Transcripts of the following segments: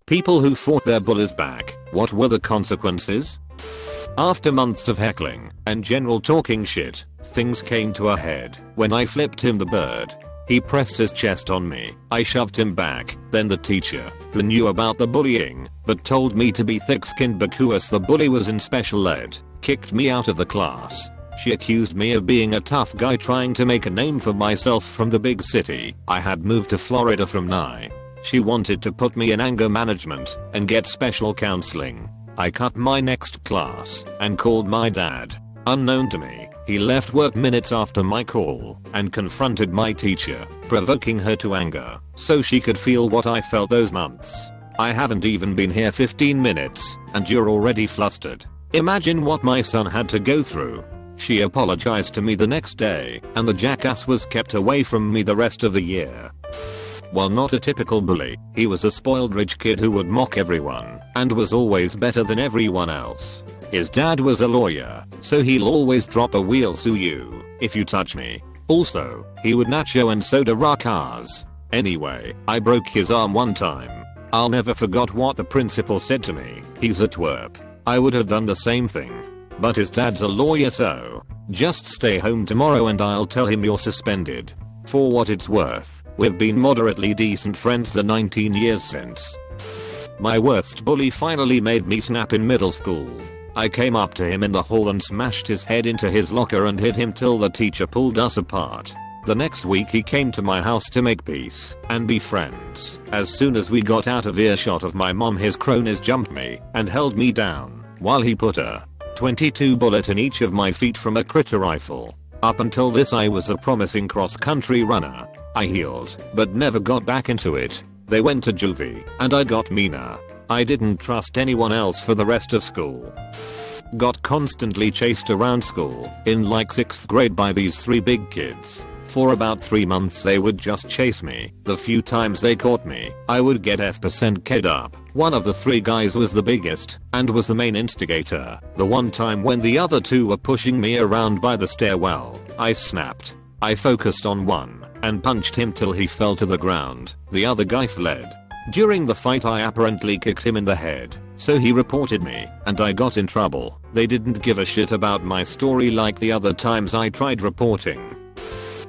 People who fought their bullies back, what were the consequences? After months of heckling and general talking shit, things came to a head when I flipped him the bird. He pressed his chest on me, I shoved him back, then the teacher, who knew about the bullying, but told me to be thick-skinned because the bully was in special ed, kicked me out of the class. She accused me of being a tough guy trying to make a name for myself from the big city. I had moved to Florida from Nye. She wanted to put me in anger management and get special counseling. I cut my next class and called my dad. Unknown to me, he left work minutes after my call and confronted my teacher, provoking her to anger so she could feel what I felt those months. I haven't even been here 15 minutes and you're already flustered. Imagine what my son had to go through. She apologized to me the next day and the jackass was kept away from me the rest of the year. While not a typical bully, he was a spoiled rich kid who would mock everyone and was always better than everyone else. His dad was a lawyer, so he'll always drop a "we'll sue you if you touch me." Also, he would nacho and soda rock cars. Anyway, I broke his arm one time. I'll never forgot what the principal said to me. "He's a twerp." I would have done the same thing. But his dad's a lawyer, so just stay home tomorrow and I'll tell him you're suspended. For what it's worth, we've been moderately decent friends the 19 years since. My worst bully finally made me snap in middle school. I came up to him in the hall and smashed his head into his locker and hit him till the teacher pulled us apart. The next week he came to my house to make peace and be friends. As soon as we got out of earshot of my mom, his cronies jumped me and held me down while he put a .22 bullet in each of my feet from a critter rifle. Up until this I was a promising cross-country runner. I healed, but never got back into it. They went to juvie, and I got meaner. I didn't trust anyone else for the rest of school. Got constantly chased around school, in like 6th grade by these 3 big kids. For about 3 months they would just chase me. The few times they caught me, I would get F% k'd up. One of the 3 guys was the biggest, and was the main instigator. The one time when the other 2 were pushing me around by the stairwell, I snapped. I focused on one, and punched him till he fell to the ground. The other guy fled. During the fight I apparently kicked him in the head, so he reported me, and I got in trouble. They didn't give a shit about my story like the other times I tried reporting.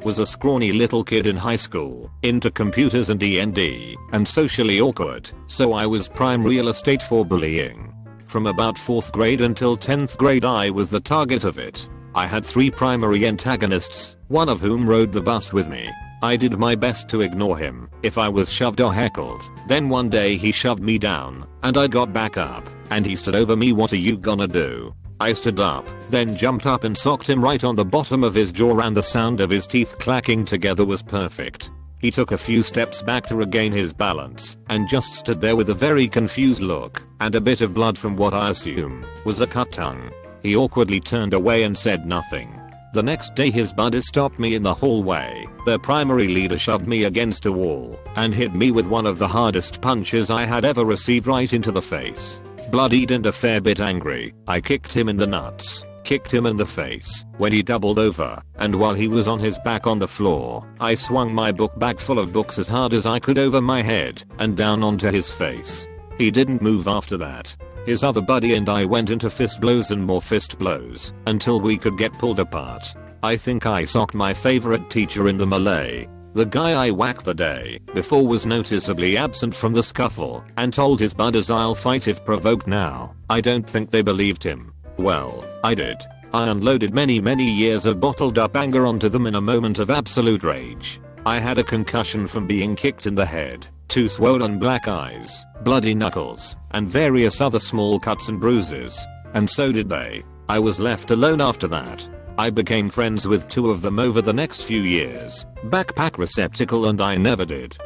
Was a scrawny little kid in high school, into computers and D&D, and socially awkward, so I was prime real estate for bullying. From about 4th grade until 10th grade I was the target of it. I had 3 primary antagonists, one of whom rode the bus with me. I did my best to ignore him if I was shoved or heckled. Then one day he shoved me down, and I got back up, and he stood over me. "What are you gonna do?" I stood up, then jumped up and socked him right on the bottom of his jaw, and the sound of his teeth clacking together was perfect. He took a few steps back to regain his balance, and just stood there with a very confused look, and a bit of blood from what I assume was a cut tongue. He awkwardly turned away and said nothing. The next day his buddies stopped me in the hallway. Their primary leader shoved me against a wall and hit me with one of the hardest punches I had ever received right into the face. Bloodied and a fair bit angry, I kicked him in the nuts, kicked him in the face when he doubled over, and while he was on his back on the floor, I swung my book bag full of books as hard as I could over my head and down onto his face. He didn't move after that. His other buddy and I went into fist blows and more fist blows until we could get pulled apart. I think I socked my favorite teacher in the melee. The guy I whacked the day before was noticeably absent from the scuffle and told his buddies I'll fight if provoked now. I don't think they believed him. Well, I did. I unloaded many years of bottled up anger onto them in a moment of absolute rage. I had a concussion from being kicked in the head, 2 swollen black eyes, bloody knuckles, and various other small cuts and bruises. And so did they. I was left alone after that. I became friends with 2 of them over the next few years. Backpack receptacle and I never did.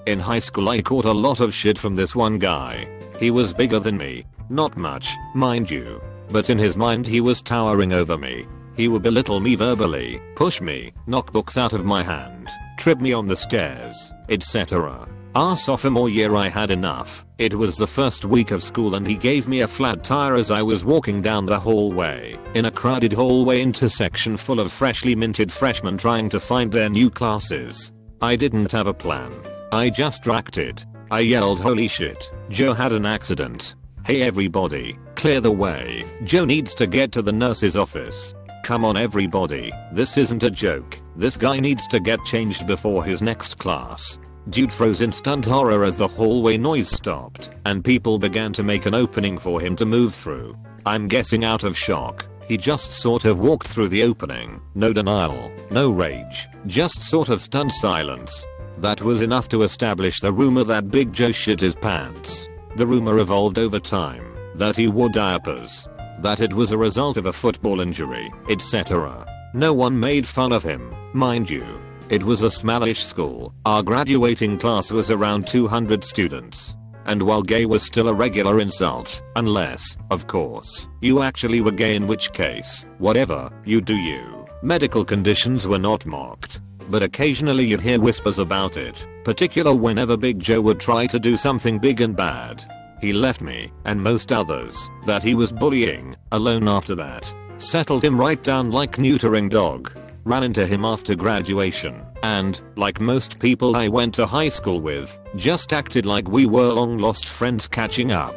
In high school I caught a lot of shit from this one guy. He was bigger than me. Not much, mind you. But in his mind he was towering over me. He would belittle me verbally, push me, knock books out of my hand, trip me on the stairs, etc. Our sophomore year I had enough. It was the first week of school and he gave me a flat tire as I was walking down the hallway, in a crowded hallway intersection full of freshly minted freshmen trying to find their new classes. I didn't have a plan. I just acted. I yelled, "Holy shit, Joe had an accident. Hey everybody, clear the way. Joe needs to get to the nurse's office. Come on everybody, this isn't a joke. This guy needs to get changed before his next class." Dude froze in stunned horror as the hallway noise stopped and people began to make an opening for him to move through. I'm guessing out of shock, he just sort of walked through the opening. No denial, no rage, just sort of stunned silence. That was enough to establish the rumor that Big Joe shit his pants. The rumor evolved over time that he wore diapers, that it was a result of a football injury, etc. No one made fun of him, mind you. It was a smallish school. Our graduating class was around 200 students. And while gay was still a regular insult, unless, of course, you actually were gay, in which case, whatever, you do you. Medical conditions were not mocked. But occasionally you'd hear whispers about it, particular whenever Big Joe would try to do something big and bad. He left me, and most others, that he was bullying, alone after that. Settled him right down like neutering dog. Ran into him after graduation, and, like most people I went to high school with, just acted like we were long lost friends catching up.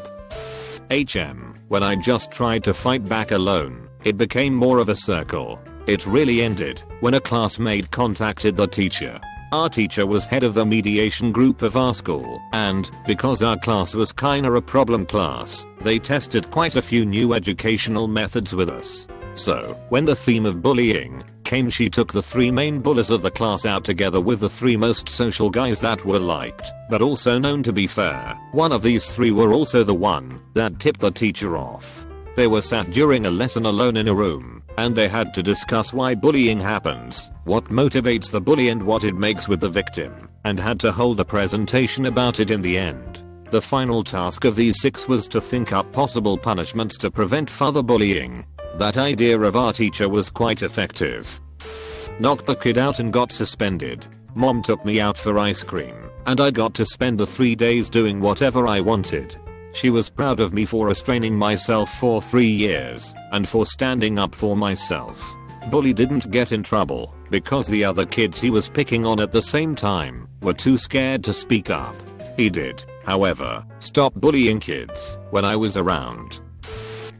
When I just tried to fight back alone, it became more of a circle. It really ended when a classmate contacted the teacher. Our teacher was head of the mediation group of our school, and, because our class was kinda a problem class, they tested quite a few new educational methods with us. So, when the theme of bullying came, she took the 3 main bullies of the class out together with the 3 most social guys that were liked, but also known to be fair. One of these 3 were also the one that tipped the teacher off. They were sat during a lesson alone in a room, and they had to discuss why bullying happens, what motivates the bully and what it makes with the victim, and had to hold a presentation about it in the end. The final task of these 6 was to think up possible punishments to prevent further bullying. That idea of our teacher was quite effective. Knocked the kid out and got suspended. Mom took me out for ice cream, and I got to spend the 3 days doing whatever I wanted. She was proud of me for restraining myself for 3 years, and for standing up for myself. Bully didn't get in trouble, because the other kids he was picking on at the same time were too scared to speak up. He did, however, stop bullying kids when I was around.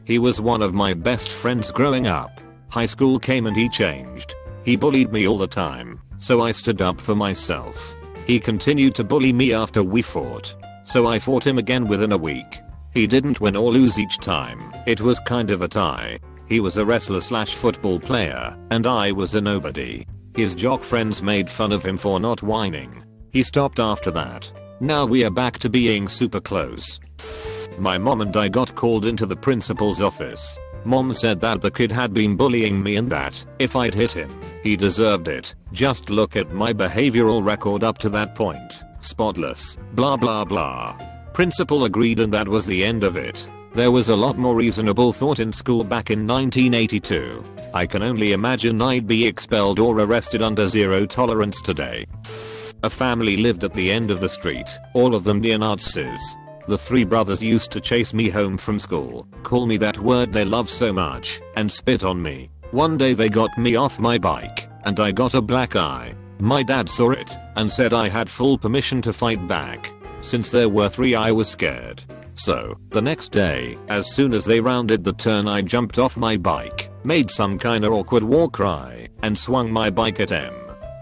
He was one of my best friends growing up. High school came and he changed. He bullied me all the time, so I stood up for myself. He continued to bully me after we fought, so I fought him again within a week. He didn't win or lose each time, it was kind of a tie. He was a wrestler/football player, and I was a nobody. His jock friends made fun of him for not whining. He stopped after that. Now we are back to being super close. My mom and I got called into the principal's office. Mom said that the kid had been bullying me and that, if I'd hit him, he deserved it. Just look at my behavioral record up to that point. Spotless, blah blah blah. Principal agreed and that was the end of it. There was a lot more reasonable thought in school back in 1982. I can only imagine I'd be expelled or arrested under zero tolerance today. A family lived at the end of the street, all of them neo-Nazis. The 3 brothers used to chase me home from school, call me that word they love so much, and spit on me. One day they got me off my bike, and I got a black eye. My dad saw it, and said I had full permission to fight back. Since there were 3 I was scared. So, the next day, as soon as they rounded the turn I jumped off my bike, made some kinda awkward war cry, and swung my bike at him.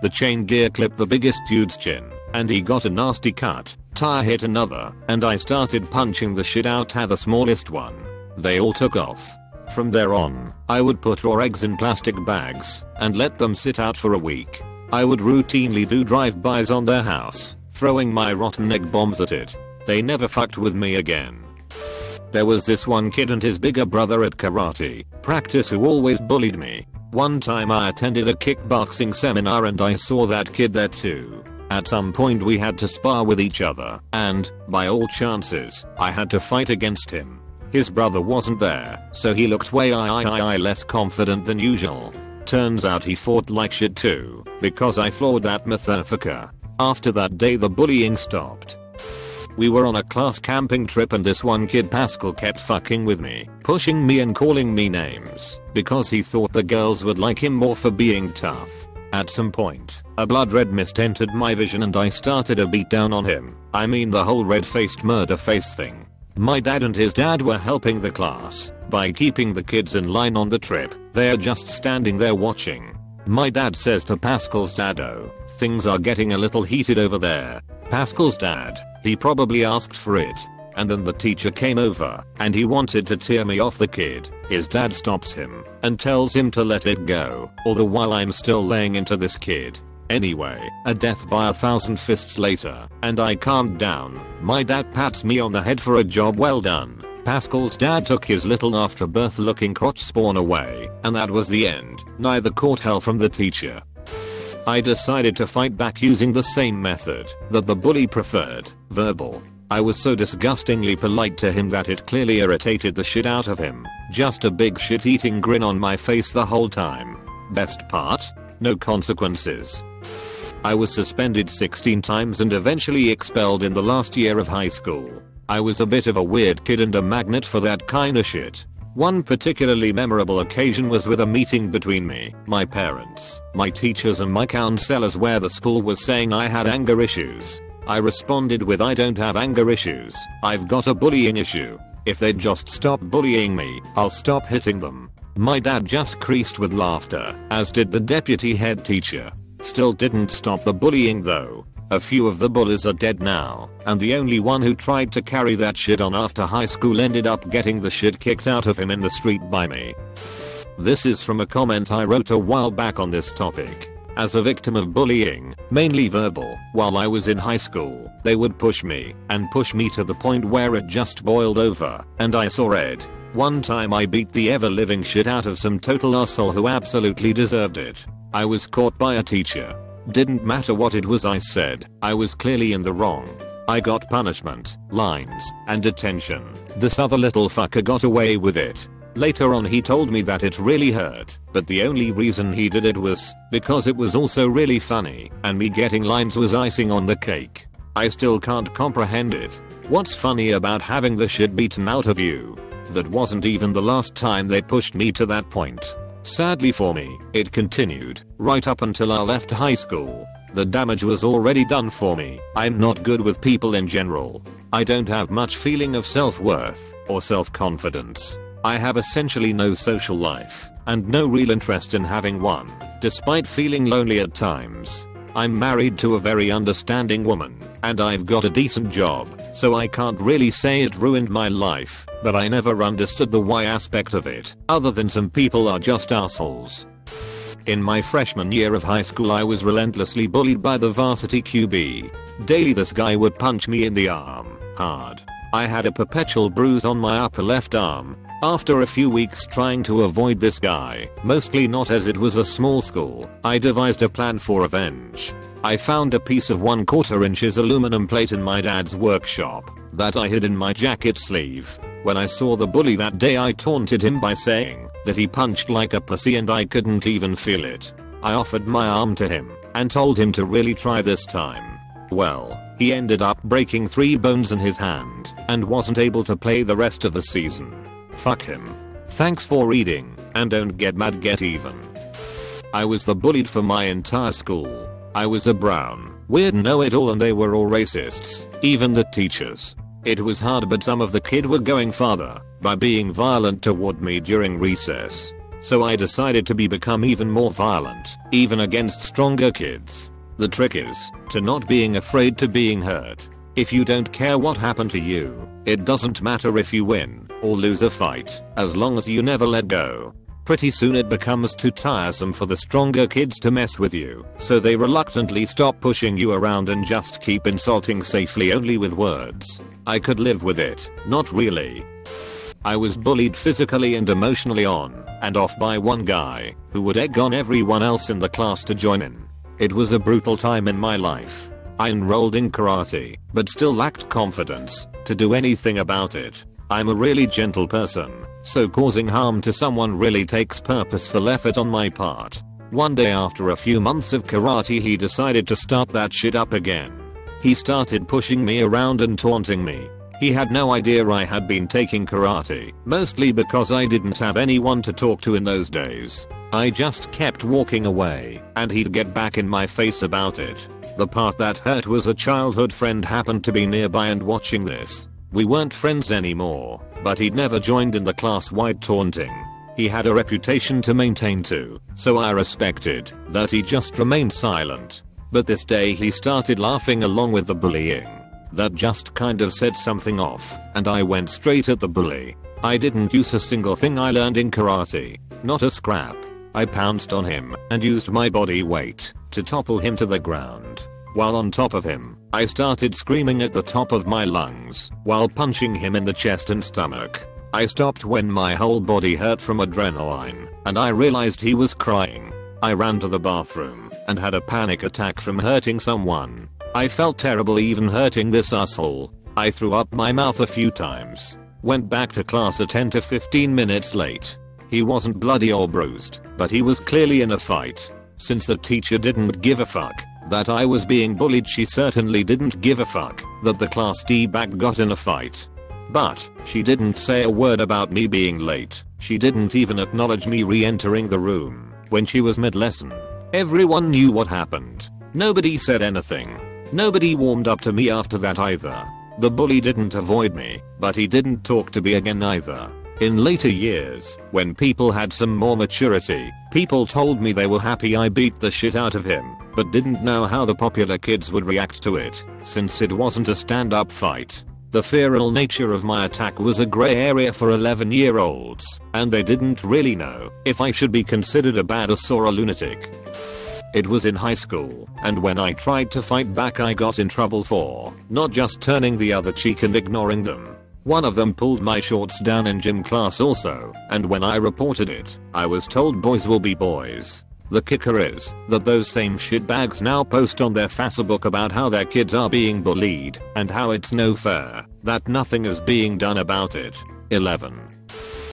The chain gear clipped the biggest dude's chin, and he got a nasty cut. Tire hit another, and I started punching the shit out of the smallest one. They all took off. From there on, I would put raw eggs in plastic bags, and let them sit out for a week. I would routinely do drive-bys on their house, throwing my rotten egg bombs at it. They never fucked with me again. There was this one kid and his bigger brother at karate practice who always bullied me. One time I attended a kickboxing seminar and I saw that kid there too. At some point we had to spar with each other, and, by all chances, I had to fight against him. His brother wasn't there, so he looked way less confident than usual. Turns out he fought like shit too, because I floored that motherfucker. After that day the bullying stopped. We were on a class camping trip and this one kid Pascal kept fucking with me, pushing me and calling me names, because he thought the girls would like him more for being tough. At some point, a blood red mist entered my vision and I started a beatdown on him. I mean the whole red-faced murder face thing. My dad and his dad were helping the class by keeping the kids in line on the trip. They're just standing there watching. My dad says to Pascal's dad, "Oh, things are getting a little heated over there." Pascal's dad, he probably asked for it. And then the teacher came over and he wanted to tear me off the kid. His dad stops him and tells him to let it go, all the while I'm still laying into this kid. Anyway, a death by 1,000 fists later, and I calmed down. My dad pats me on the head for a job well done. Pascal's dad took his little afterbirth looking crotch spawn away, and that was the end. Neither caught hell from the teacher. I decided to fight back using the same method that the bully preferred, verbal. I was so disgustingly polite to him that it clearly irritated the shit out of him. Just a big shit-eating grin on my face the whole time. Best part? No consequences. I was suspended 16 times and eventually expelled in the last year of high school. I was a bit of a weird kid and a magnet for that kinda shit. One particularly memorable occasion was with a meeting between me, my parents, my teachers and my counselors where the school was saying I had anger issues. I responded with, "I don't have anger issues, I've got a bullying issue. If they'd just stop bullying me, I'll stop hitting them." My dad just creased with laughter, as did the deputy head teacher. Still didn't stop the bullying though. A few of the bullies are dead now, and the only one who tried to carry that shit on after high school ended up getting the shit kicked out of him in the street by me. This is from a comment I wrote a while back on this topic. As a victim of bullying, mainly verbal, while I was in high school, they would push me to the point where it just boiled over, and I saw red. One time I beat the ever-living shit out of some total asshole who absolutely deserved it. I was caught by a teacher. Didn't matter what it was I said, I was clearly in the wrong. I got punishment, lines, and detention. This other little fucker got away with it. Later on he told me that it really hurt, but the only reason he did it was because it was also really funny, and me getting lines was icing on the cake. I still can't comprehend it. What's funny about having the shit beaten out of you? That wasn't even the last time they pushed me to that point. Sadly for me, it continued, right up until I left high school. The damage was already done for me. I'm not good with people in general. I don't have much feeling of self-worth or self-confidence. I have essentially no social life, and no real interest in having one, despite feeling lonely at times. I'm married to a very understanding woman, and I've got a decent job, so I can't really say it ruined my life, but I never understood the why aspect of it, other than some people are just assholes. In my freshman year of high school I was relentlessly bullied by the varsity QB. Daily this guy would punch me in the arm, hard. I had a perpetual bruise on my upper left arm. After a few weeks trying to avoid this guy, mostly not as it was a small school, I devised a plan for revenge. I found a piece of 1/4 inches aluminum plate in my dad's workshop that I hid in my jacket sleeve. When I saw the bully that day I taunted him by saying that he punched like a pussy and I couldn't even feel it. I offered my arm to him and told him to really try this time. Well, he ended up breaking 3 bones in his hand and wasn't able to play the rest of the season. Fuck him. Thanks for reading, and don't get mad, get even. I was the bullied for my entire school. I was a brown, weird know-it-all and they were all racists, even the teachers. It was hard but some of the kid were going farther by being violent toward me during recess. So I decided to become even more violent, even against stronger kids. The trick is to not being afraid to being hurt. If you don't care what happened to you, it doesn't matter if you win or lose a fight, as long as you never let go. Pretty soon it becomes too tiresome for the stronger kids to mess with you, so they reluctantly stop pushing you around and just keep insulting safely only with words. I could live with it, not really. I was bullied physically and emotionally on and off by one guy who would egg on everyone else in the class to join in. It was a brutal time in my life. I enrolled in karate, but still lacked confidence to do anything about it. I'm a really gentle person, so causing harm to someone really takes purposeful effort on my part. One day after a few months of karate he decided to start that shit up again. He started pushing me around and taunting me. He had no idea I had been taking karate, mostly because I didn't have anyone to talk to in those days. I just kept walking away, and he'd get back in my face about it. The part that hurt was a childhood friend happened to be nearby and watching this. We weren't friends anymore, but he'd never joined in the class-wide taunting. He had a reputation to maintain too, so I respected that he just remained silent. But this day he started laughing along with the bullying. That just kind of set something off, and I went straight at the bully. I didn't use a single thing I learned in karate, not a scrap. I pounced on him and used my body weight to topple him to the ground. While on top of him, I started screaming at the top of my lungs while punching him in the chest and stomach. I stopped when my whole body hurt from adrenaline, and I realized he was crying. I ran to the bathroom and had a panic attack from hurting someone. I felt terrible even hurting this asshole. I threw up my mouth a few times. Went back to class at 10 to 15 minutes late. He wasn't bloody or bruised, but he was clearly in a fight. Since the teacher didn't give a fuck that I was being bullied, she certainly didn't give a fuck that the class D-back got in a fight. But she didn't say a word about me being late. She didn't even acknowledge me re-entering the room when she was mid-lesson. Everyone knew what happened. Nobody said anything. Nobody warmed up to me after that either. The bully didn't avoid me, but he didn't talk to me again either. In later years, when people had some more maturity, people told me they were happy I beat the shit out of him, but didn't know how the popular kids would react to it, since it wasn't a stand-up fight. The feral nature of my attack was a grey area for 11-year-olds, and they didn't really know if I should be considered a badass or a lunatic. It was in high school, and when I tried to fight back I got in trouble for not just turning the other cheek and ignoring them. One of them pulled my shorts down in gym class also, and when I reported it, I was told boys will be boys. The kicker is that those same shitbags now post on their Facebook about how their kids are being bullied, and how it's no fair, that nothing is being done about it. 11.